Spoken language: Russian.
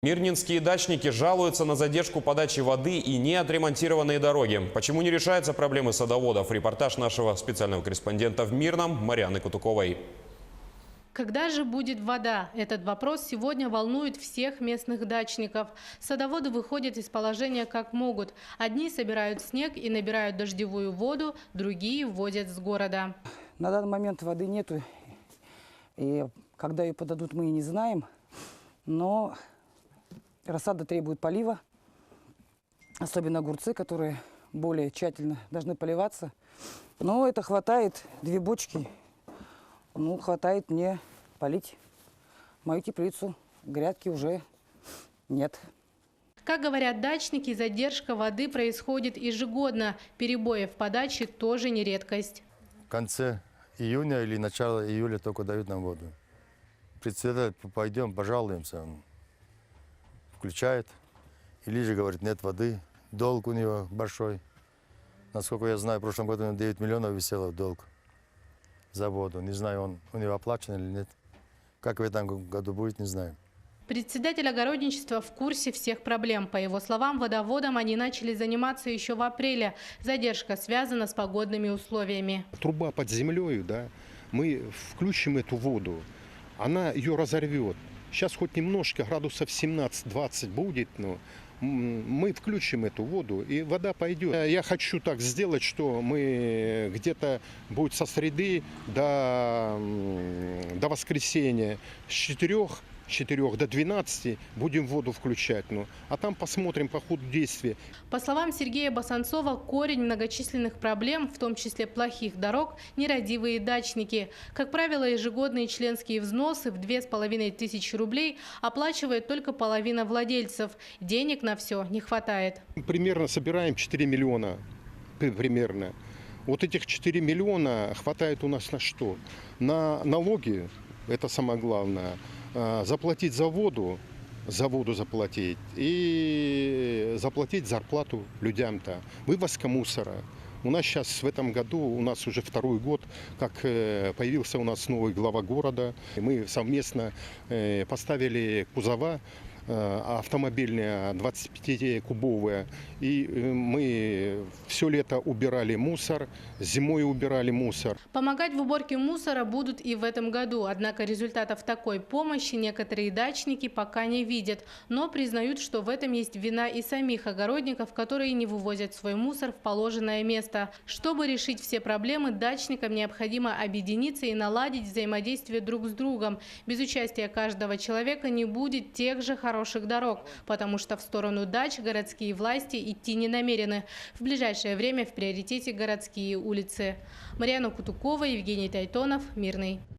Мирнинские дачники жалуются на задержку подачи воды и неотремонтированные дороги. Почему не решаются проблемы садоводов? Репортаж нашего специального корреспондента в Мирном Марьяны Кутуковой. Когда же будет вода? Этот вопрос сегодня волнует всех местных дачников. Садоводы выходят из положения как могут. Одни собирают снег и набирают дождевую воду, другие ввозят с города. На данный момент воды нету. И когда ее подадут, мы и не знаем. Но рассада требует полива. Особенно огурцы, которые более тщательно должны поливаться. Но это хватает, 2 бочки. Ну, хватает мне полить мою теплицу. Грядки уже нет. Как говорят дачники, задержка воды происходит ежегодно. Перебои в подаче тоже не редкость. В конце июня или начало июля только дают нам воду. Председатель, пойдем, пожалуемся. Он включает. Или же говорит, нет воды. Долг у него большой. Насколько я знаю, в прошлом году на 9 миллионов висело в долг за воду. Не знаю, он у него оплачен или нет. Как в этом году будет, не знаю. Председатель огородничества в курсе всех проблем. По его словам, водоводом они начали заниматься еще в апреле. Задержка связана с погодными условиями. Труба под землей, да, мы включим эту воду, она ее разорвет. Сейчас хоть немножко, градусов 17-20 будет, но мы включим эту воду, и вода пойдет. Я хочу так сделать, что мы где-то будет со среды до воскресенья с 4 до 12 будем воду включать. Ну, а там посмотрим по ходу действия. По словам Сергея Басанцова, корень многочисленных проблем, в том числе плохих дорог, нерадивые дачники. Как правило, ежегодные членские взносы в 2500 рублей оплачивает только половина владельцев. Денег на все не хватает. Примерно собираем 4 миллиона. Примерно. Вот этих 4 миллиона хватает у нас на что? На налоги, это самое главное. Заплатить за воду заплатить и заплатить зарплату людям-то. Вывозка мусора. У нас сейчас в этом году, у нас уже 2-й год, как появился у нас новый глава города. Мы совместно поставили кузова автомобильные 25-кубовые. И мы все лето убирали мусор, зимой убирали мусор. Помогать в уборке мусора будут и в этом году. Однако результатов такой помощи некоторые дачники пока не видят. Но признают, что в этом есть вина и самих огородников, которые не вывозят свой мусор в положенное место. Чтобы решить все проблемы, дачникам необходимо объединиться и наладить взаимодействие друг с другом. Без участия каждого человека не будет тех же хороших дорог, потому что в сторону дач городские власти идти не намерены. В ближайшее время в приоритете городские улицы. Марьяна Кутукова, Евгений Тайтонов, Мирный.